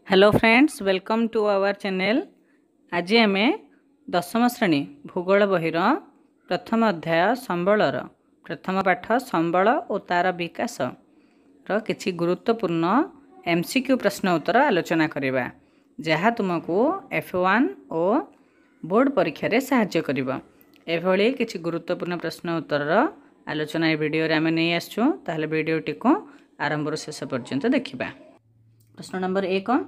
Hello friends, welcome to our channel. आज आम दशम श्रेणी भूगोल बहिर प्रथम अध्याय संबलर प्रथम पाठ संबल और तार विकास किछि गुरुत्वपूर्ण एमसीक्यू प्रश्न उत्तर आलोचना करवा जहाँ तुमको F1 और बोर्ड परीक्षा रे सहाय्य करिबो। एभली किछि गुरुत्वपूर्ण प्रश्न उत्तर आलोचना ए वीडियो रे आमे नै आछू, ताहले वीडियोटी को आरंभ शेष पर्यंत देखिबा। प्रश्न नंबर 1,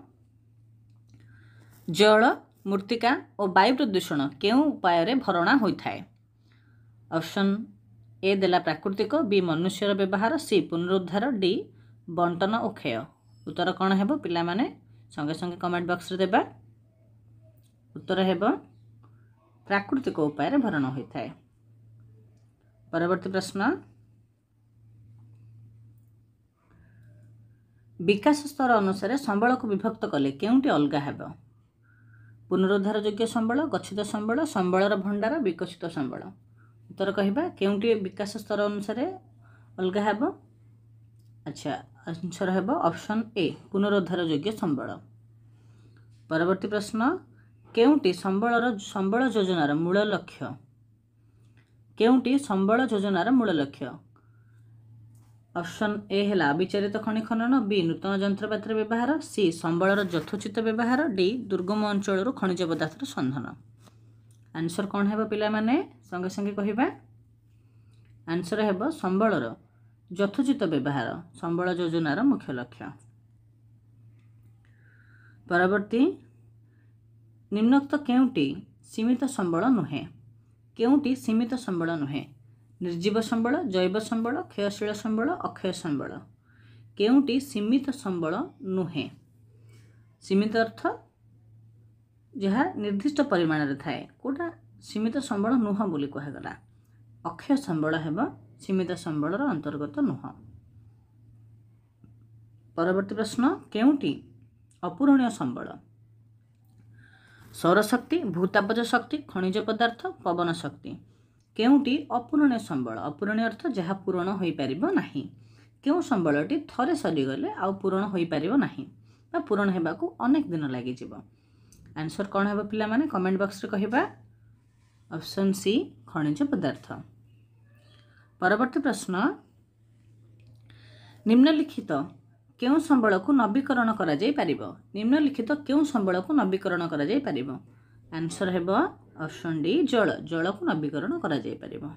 जल मृत्तिका और वायु प्रदूषण केउं उपाय रे भरणा होता है? ऑप्शन ए देला प्राकृतिक, बी मनुष्यर व्यवहार, सी पुनरुद्धार, डी बंटन और क्षय। उत्तर कौन है? पिला माने संगे संगे कमेंट बॉक्स रे देबा। उत्तर है प्राकृतिक उपाय रे भरण होता है। परवर्ती प्रश्न, विकास स्तर अनुसार संबल को विभक्त कले केउंटी अलगा हेबो? पुनरुद्धार योग्य संबल, गच्छित संबल, संबलर भंडार, विकसित संबल। उत्तर कहबा केउंटी विकास स्तर अनुसार अलगा हेबो? अच्छा, आंसर हेबो ऑप्शन ए पुनरुद्धार योग्य संबल। परवर्ती प्रश्न, केउंटी संबल योजनार मूल लक्ष्य? केउंटी संबल योजनार मूल लक्ष्य? ऑप्शन ए है अविचारित खनि खनन, बी नूतन जंत्रपातिर व्यवहार, सी संबलर यथोचित व्यवहार, डी दुर्गम अंचल खनिज पदार्थर संधान। आंसर कौन है पिला माने संगे संगे कहबा? आंसर है संबलर यथोचित व्यवहार संबल योजनार मुख्य लक्ष्य। परवर्ती, निम्नोक्त केउंटी सीमित संबल नुहे? केउंटी सीमित संबल नुहे? निर्जीव संबल, जैव संबल, क्षयशील संबल, अक्षय संबल। केउंटी सीमित संबल नुहे? सीमित अर्थ जहाँ निर्दिष्ट परिमाण रे थाए, कोटा सीमित संबल नुह बोली कहगला। अक्षय संबल हेबा सीमित संबलर अंतर्गत नुह। परवर्ती प्रश्न, केउंटी अपूरणीय संबल? सौरशक्ति, भूतापज शक्ति, खनिज पदार्थ, पवन शक्ति। केउंटी अपूरणीय संबल? अपूरणीय अर्थ जहाँ पूरण हो पारिबो नाही। केउ संबलटी थरे सरीगले आउ पूरण हो पारिबो नाही बा पूरण हेबाकू अनेक दिन लागि जिवो। आंसर कौन है पिला माने कमेंट बॉक्स रे कहबा। ऑप्शन सी खनिज पदार्थ। परवर्ती प्रश्न, निम्नलिखित केउ संबल को नवीकरण करा जाय पारिबो? निम्नलिखित केउ संबल को नवीकरण करा जाय पारिबो? आंसर हेबो ऑप्शन डी जल। जल को नवीकरण करा जाय पारिबो।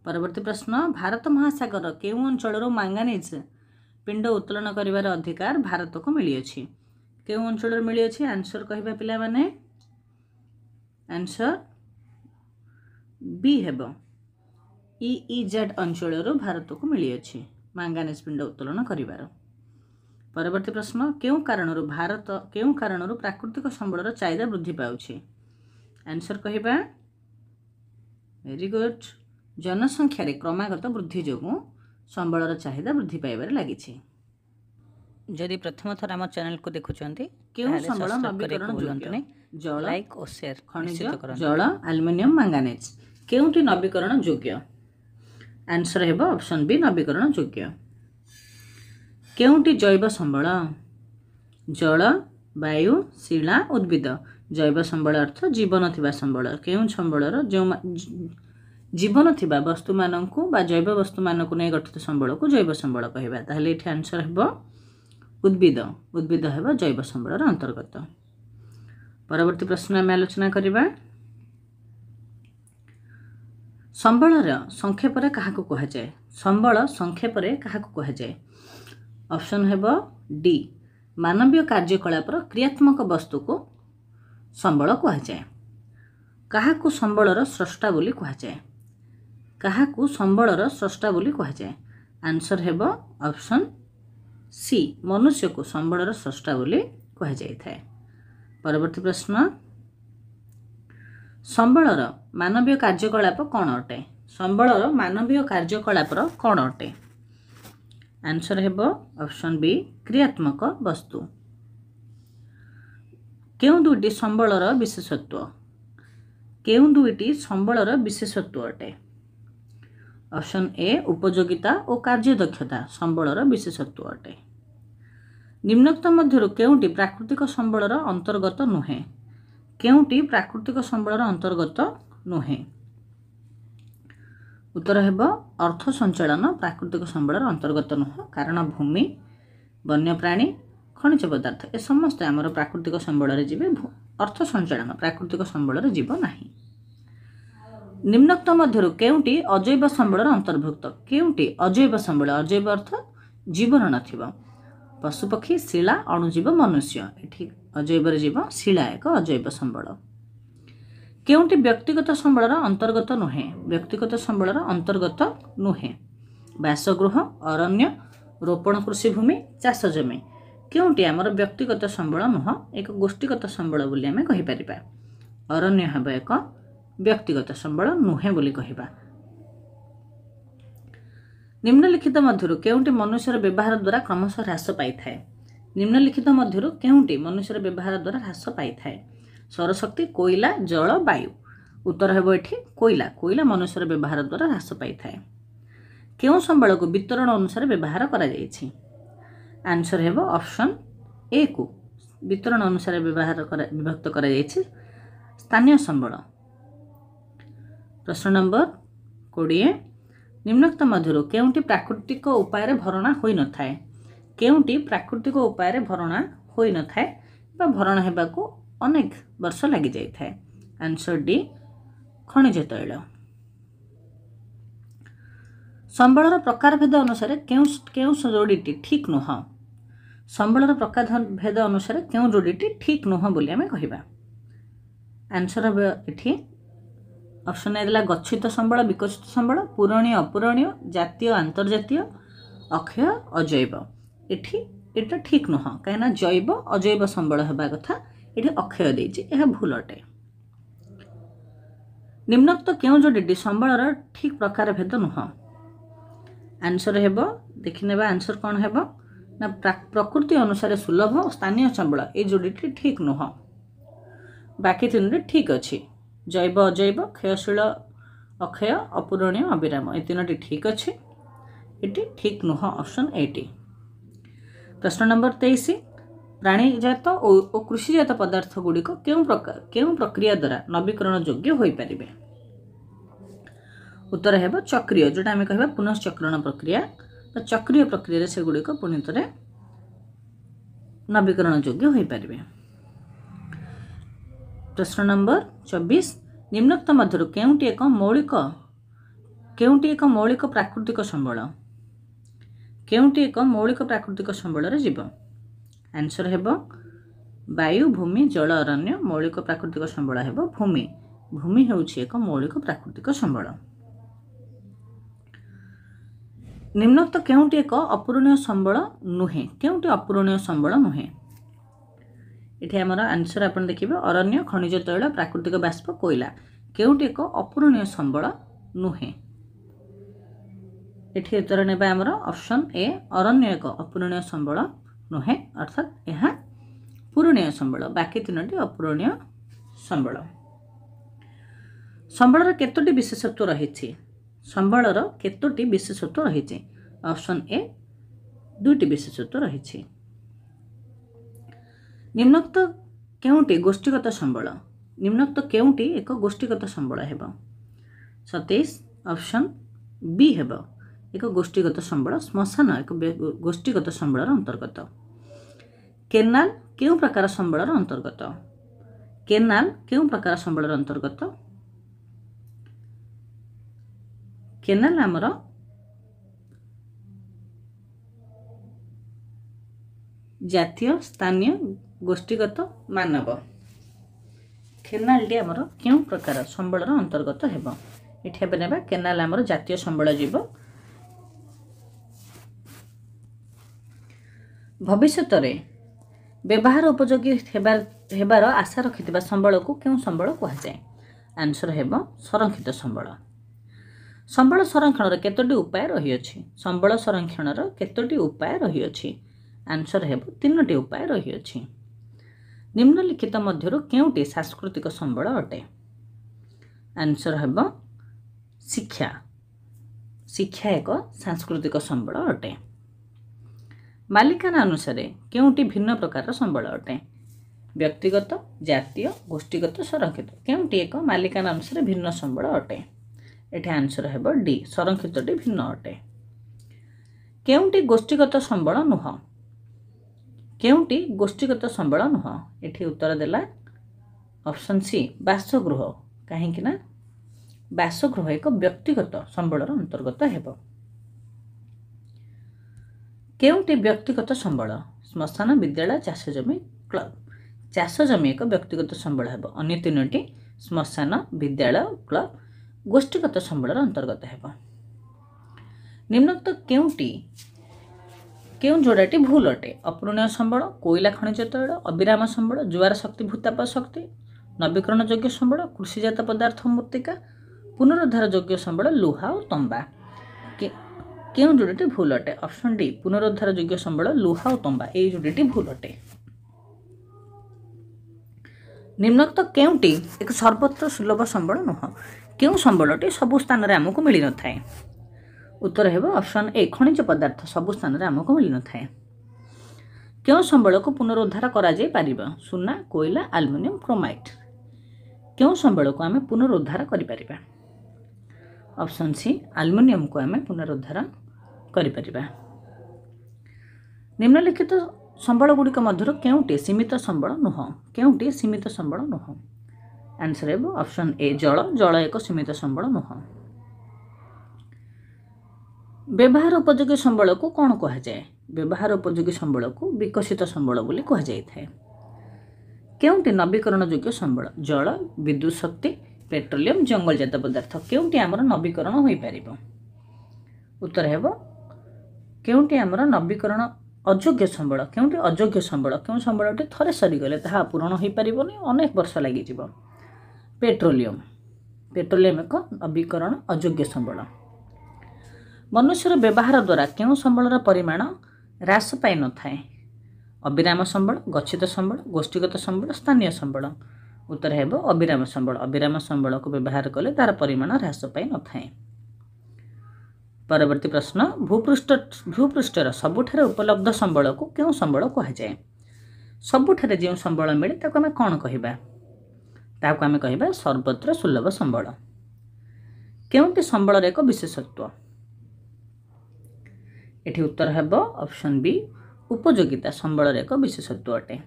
परवर्ती प्रश्न, भारत महासागर केउ अंचल मैंगानीज पिंड उत्तोलन करिवार अधिकार भारत को मिली अछि? केउ अंचल मिली अछि? आंसर कहबा पिला माने। आंसर बी हेबो EEZ अंचल भारत को मिली अछि मैंगानीज पिंड उत्तोलन करिवार। परवर्ती प्रश्न, केउ कारणरू प्राकृतिक संबलर चाहिदा वृद्धि पाउछि? आंसर कहबा वेरी गुड, जनसंख्या रे क्रमागत वृद्धि जोगु संबलर चाहिदा वृद्धि पाइबार लागिछि। जदि प्रथम थर आम चैनल को देखुचंती केउ संबल नवीकरण योग्य? जल, लाइक और शेयर, खनिज जल, एल्युमिनियम, मैंगानीज। केउटी नवीकरण योग्य? आंसर हेबो ऑप्शन बी नवीकरण योग्य। केउटी जैव संबल? जल, वायु, शिला, उद्भिद। जैव संबल अर्थ जीवन थिबा संबल। केउं संबलर जो जीवन थिबा वस्तु मानकु बा जैव वस्तु मानकु नै गठित संबल को जैव संबल कहबा। ताहले एठी आंसर हेबो उद्भिद। उद्भिद हेबो जैव संबलर अंतर्गत। परवर्ती प्रश्न आमे आलोचना करिबा। संबलर संक्षेप रे काहाकु कहा जाय? संबल संक्षेप रे काहाकु कहा जाय? ऑप्शन हेबो डी मानवीय कार्यकलापर क्रियात्मक वस्तु को संबल कहा जाय। काहाकु संबलर स्रष्टा बोली कहा जाय? काहाकु संबलर स्रष्टा बोली कहा जाय? आंसर हेबो ऑप्शन सी मनुष्य को संबलर स्रष्टा बोली कहा जाय थाए। परवर्ती प्रश्न, संबलर मानवीय कार्यकलाप कौन अटे? संबलर मानवीय कार्यकलापर कौन अटे? आंसर हेबो ऑप्शन बी क्रियात्मक वस्तु। केउ दुईटी संबलर विशेषत्व? केउ दुईटी संबलर विशेषत्व अटे? ऑप्शन ए उपयोगिता और कार्यदक्षता संबलर विशेषत्व अटे। निम्नोक्त मध्यरु केउटी प्राकृतिक संबलर अंतर्गत नुहे केउटी प्राकृतिक संबलर अंतर्गत नुहे उत्तर हेबो अर्थ संचालन प्राकृतिक संबलर अंतर्गत नुह कारण भूमि वन्यप्राणी खनिज पदार्थ ए समस्त आमर प्राकृतिक संबल जीवे अर्थ संचालन प्राकृतिक संबल जीव नाही निम्नोक्त मध्यरु केउटी अजैव संबलर अंतर्भुक्त केउटी अजैव संबल अजैव अर्थ जीवन नथिबो पशुपक्षी शिला अणुजीव मनुष्य एठी अजैव जीव शिला एक अजैव संबल केउटी व्यक्तिगत संबलर अंतर्गत नुहे व्यक्तिगत संबलर अंतर्गत नुहे बासगृह अरण्य रोपण कृषि भूमि चाष जमी केउटी आमर व्यक्तिगत संबल नुह एक गोष्ठीगत संबल बोली आमे कहि परिबा अरण्य हेबो एक व्यक्तिगत संबल नुहे बोली कहिबा निम्नलिखित मध्यरु केउटी मनुष्यर व्यवहार द्वारा क्रमशः ह्रास पाई थाए निम्नलिखित मध्यरु केउटी मनुष्यर व्यवहार द्वारा ह्रास पाई थाए सौरशक्ति कोयला जल वायु उत्तर हेबो एठी कोयला कोयला मनुष्यर व्यवहार द्वारा ह्रास पाई थाए केउ संबल को वितरण अनुसार व्यवहार करा जायछि आंसर हेबो ऑप्शन ए को वितरण अनुसार व्यवहार विभक्त करा जायछि स्थानीय संबल प्रश्न नंबर 20 निम्नोक्त मध्यरु केउटी प्राकृतिक उपाय भरणा होई न थाए केउटी प्राकृतिक उपाय भरणा होई न थाए बा भरण हेबाकू अनेक वर्ष लागि जाय थाए आंसर डी खनिज तैल संबलर प्रकार भेद अनुसार केउ जोड़ीटी ठीक नुह संबलर प्रकार भेद अनुसार केउ जोड़ीटी ठीक नुह बोली आमे कहिबा आंसर हे एठी ऑप्शन ए गच्छित संबल विकसित संबल पूरणीय अपूरणीय जातीय अंतर्जातीय अक्षय अजैव एठी एटा ठीक नुह कहीं जैव अजैव संबल हेबा कथा एठी अक्षय देछि एहा भूल अटे निम्नोक्त केउ जोड़ीटी संबलर ठीक प्रकार भेद नुह आंसर हेबो देखिनेबा आंसर कोन हेबो ना प्रकृति अनुसार सुलभ स्थानीय संबल ए जोड़ीटी ठीक नुह बाकी तीनोटी ठीक अछि जैव अजैव क्षयशील अक्षय अपूरणीय अविराम ए तीनोटी ठीक अछि एटी ठीक नुह ऑप्शन एटी प्रश्न नंबर 23 प्राणीजात और कृषिजात पदार्थ गुड़िक केउ प्रक्रिया द्वारा नवीकरण योग्य होई परिबे उत्तर हेबो चक्रीय जोटा आमे कहबा पुनश्चक्रण प्रक्रिया तो चक्रीय प्रक्रिया से गुड़िक पुणी थे नवीकरण योग्य होई परिबे प्रश्न नंबर 24 निम्नोक्त मध्यरु केउटी एक मौलिक प्राकृतिक संबल केउटी एक मौलिक प्राकृतिक संबल रे जीव आंसर हेबो वायु भूमि जल अरण्य मौलिक प्राकृतिक संबल हेबो भूमि भूमि हेउछि एक मौलिक प्राकृतिक संबल निम्नोक्त केउटी एक अपूरणीय संबल नुहे केउटी अपूरणीय संबल नुहे एठी हमर आंसर आपण देखिबे अरण्य खनिज तैल प्राकृतिक बाष्प कोयला केउटी एक अपूरणीय संबल नुहे एठी उत्तर नेबा हमर ऑप्शन ए अरण्य एक अपूरणीय संबल नुहे अर्थात यह पूरणीय संबल बाकी तीनोटी अपूरणीय संबल संबलर केतोटी विशेषत्व रहिछि संबलर केतोटी विशेषत्व रहिछि ऑप्शन ए दुईटी विशेषत्व रहिछि निम्नोक्त केउटी गोष्ठीगत संबल निम्नोक्त केउटी एक गोष्ठीगत संबल हेबो 27 ऑप्शन बी हेबो एक गोष्ठीगत संबल श्मशान एक गोष्ठीगत संबलर अंतर्गत केनाल केउ प्रकार संबलर अंतर्गत केनाल केउ प्रकार संबलर अंतर्गत केनाल आमर जातीय स्थानीय गोष्ठीगत मानव केनाल टी आमर केउ प्रकार संबलर अंतर्गत हेबो एठी बनेबा केनाल आमर जातीय संबल जीव भविष्य रे व्यवहार उपयोगी हेबार आशा रखिथिबा संबल को केउ संबल कहा जाय आंसर हेबो संरक्षित संबल संबल संरक्षण केतोटी उपाय रही अछि संबल संरक्षण केतोटी उपाय रही अछि आंसर हेबो तीनोटी उपाय रही अछि निम्नलिखित मध्यरु केउटी सांस्कृतिक संबल अटे आंसर हेबो शिक्षा शिक्षा एक सांस्कृतिक संबल अटे मालिकाना अनुसार केउंटी भिन्न प्रकार संबल अटे व्यक्तिगत जातीय गोष्ठीगत संरक्षित केउंटी एक मालिकाना अनुसार भिन्न संबल अटे एठी आंसर हेबो डी संरक्षितटी भिन्न अटे केउंटी गोष्ठीगत संबल नुह केउंटी गोष्ठीगत संबल नुह एठी उत्तर देला ऑप्शन सी बासगृह कहीं ना बासगृह एक व्यक्तिगत संबलर अंतर्गत हेबो केउंटी व्यक्तिगत संबल श्मशान विद्यालय चाष जमी क्लब चाष जमी एक व्यक्तिगत संबल हेबो अन्य तीनोटी श्मशान विद्यालय क्लब गोष्ठीगत संबलर अंतर्गत हेबो निम्नोक्त केउंटी केउं जोड़ाटी भूल अटे अपूरणीय संबल कोयला खनिज तैल अविराम संबल जुआर शक्ति भूताप शक्ति नवीकरण योग्य संबल कृषिजात पदार्थ मृत्तिका पुनरुद्धार योग्य संबल लुहा और तंबा केउं जोड़ाटी भूल अटे ऑप्शन डी पुनरुद्धार योग्य संबल लुहा और तंबा ए जोड़ाटी भूल अटे निम्नोक्त केउंटी एक सर्वत्र सुलभ संबल नुह केउं संबलटी सबु स्थान रे हमकु मिली न थाए उत्तर हेबो ऑप्शन ए खनिज पदार्थ सबु स्थान रे हमकु मिली न थाए केउं संबल को पुनरुद्धार करा जाय परिबा सुना कोयला एल्युमिनियम क्रोमाइट केउं संबल को आमे पुनरुद्धार करि परिबा ऑप्शन सी एल्युमिनियम को आमे पुनरुद्धार करि परिबा निम्नलिखित संबल गुड़िक मध्य केउंटी सीमित संबल नुह केउंटी सीमित संबल नुह आंसर हेबो ऑप्शन ए जल जल एक सीमित संबल नुह व्यवहार उपयोगी संबल को कौन कह जाए व्यवहार उपयोगी संबल को विकसित संबल बोली कह जाय थाए केउंटी नवीकरण योग्य संबल जल विद्युत शक्ति पेट्रोलियम जंगलजात पदार्थ केउंटी आमर नवीकरण होई परिबो उत्तर हेबो केउंटी आमर नवीकरण अयोग्य संबल केउंटी अयोग्य संबल केउं संबलटी थरे सरीगले ताहा पूरण होई परिबोनी अनेक वर्ष लागि जिवो पेट्रोलियम पेट्रोलियम एक नवीकरण अयोग्य संबल मनुष्यर व्यवहार द्वारा केउं संबलर परिमाण ह्रास पाई न थाए अविराम संबल गच्छित संबल गोष्ठीगत संबल स्थानीय संबल उत्तर हेबो अविराम संबल को व्यवहार कले तार परिमाण ह्रास पाई न थाए परवर्ती प्रश्न भूपृष्ठर सबुठारे उपलब्ध संबल को केउं संबल कह जाए सबुठारे जे संबल मिले ताको आमे कोन कहिबा ताको आमे कहिबा सर्वत्र सुलभ संबल केउंटी संबलर एक विशेषत्व एठी उत्तर हेबो ऑप्शन बी उपयोगिता संबलर एक विशेषत्व अटे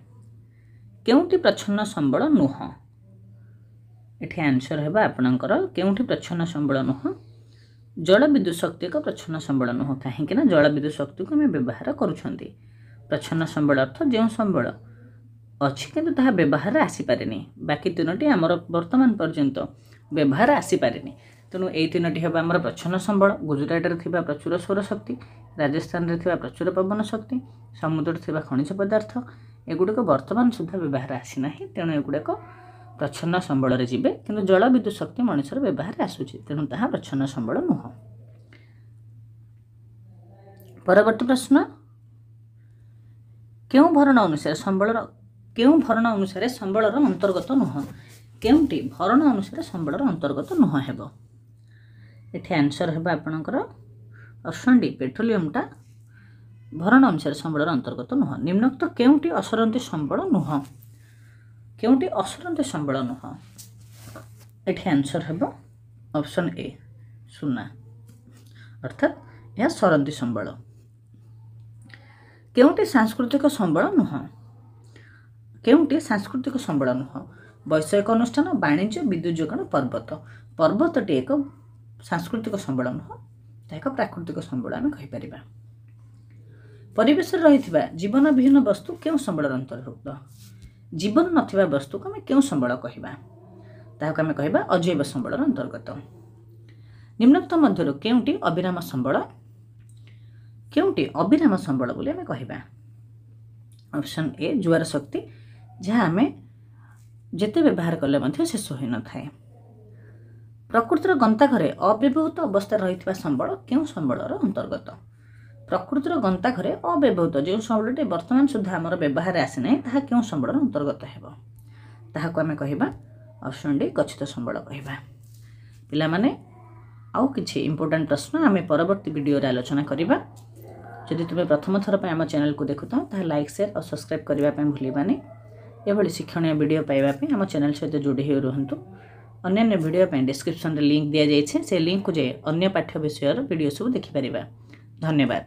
केउंटी प्रच्छन्न संबल नुह एठी आंसर हेबा आपणकर केउंटी प्रच्छन्न संबल नुह जल विद्युत शक्ति एक प्रच्छन्न संबल नुह कहीं ना जल विद्युत शक्ति को आम व्यवहार करुछंती प्रच्छन्न संबल अर्थ जो संबल अच्छी किंतु ताहा व्यवहार आसीपारेनी बाकी तीनोटी आमर वर्तमान पर्यंत व्यवहार आसीपारेनी तेणु ये तीनोटी हेबा आमर प्रच्छन्न संबल गुजरात रे थिबा प्रचुर सौर शक्ति राजस्थान रे थिबा प्रचुर पवन शक्ति समुद्र थिबा खनिज पदार्थ एगुड़िक वर्तमान सुधा व्यवहार आसी नाही तेणु एगुड़ाक प्रच्छन्न संबल रे जिबे किंतु जल विद्युत शक्ति मनुष्यर व्यवहार आसुछि तेणु ताहा प्रच्छन्न संबल नुह परवर्ती प्रश्न केउं भरण अनुसार संबलर अंतर्गत नुह केउंटी भरण अनुसार संबलर अंतर्गत नुह हेबो एठी आंसर हेबा आपणकर ऑप्शन डी पेट्रोलियमटा भरण अनुसार संबलर अंतर्गत नुह निम्नोक्त केउंटी असरंती संबल नुह केउंटी असरंती संबल नुह एठी आंसर हेबो ऑप्शन ए सुना अर्थात यह सरंती संबल केउंटी सांस्कृतिक संबल नुह केउंटी सांस्कृतिक संबल नुह वैषयिक अनुष्ठान वाणिज्य विद्युत जोगाण पर्वतटी एक सांस्कृतिक संबल नुह ताहा प्राकृतिक संबल आम कहीपर परिवेश रही जीवन विहीन वस्तु क्यों संबल अंतर्भुक्त जीवन नथिबा वस्तु को आम क्यों संबल कहवा ताहाक आम कहवा अजैव संबल अंतर्गत निम्नोक्त मध्य केउंटी अविराम संबल बोली आम कहवा ऑप्शन ए जुआर शक्ति जहाँ आम जेते व्यवहार कले मध्य शेष हो न थाए प्रकृतिर गंताघरे अव्यवहृत अवस्था रही संबल क्यों संबलर अंतर्गत प्रकृतिर गंताघरे अव्यवहृत जो संबलटी वर्तमान सुधा आमर व्यवहार आसीना ताहा क्यों संबलर अंतर्गत हेबो ताहाको आमे कहिबा ऑप्शन डी गच्छित संबल कहिबा पिला माने आउ किछि इंपोर्टेंट प्रश्न आमे परवर्ती वीडियो रे आलोचना करिबा जदि तुम प्रथम थर पर आम चैनल को देखु तो लाइक शेयर और सब्सक्राइब करने भूलबानी। एभली शिक्षणीय वीडियो पाइबापी आम चैनल सहित जोड़ी हो रुहतु। अन्य वीडियो डिस्क्रिप्शन लिंक दि जाइए, से लिंक को जाए अन्य पाठ्य विषय वीडियो सब देखिपर। धन्यवाद।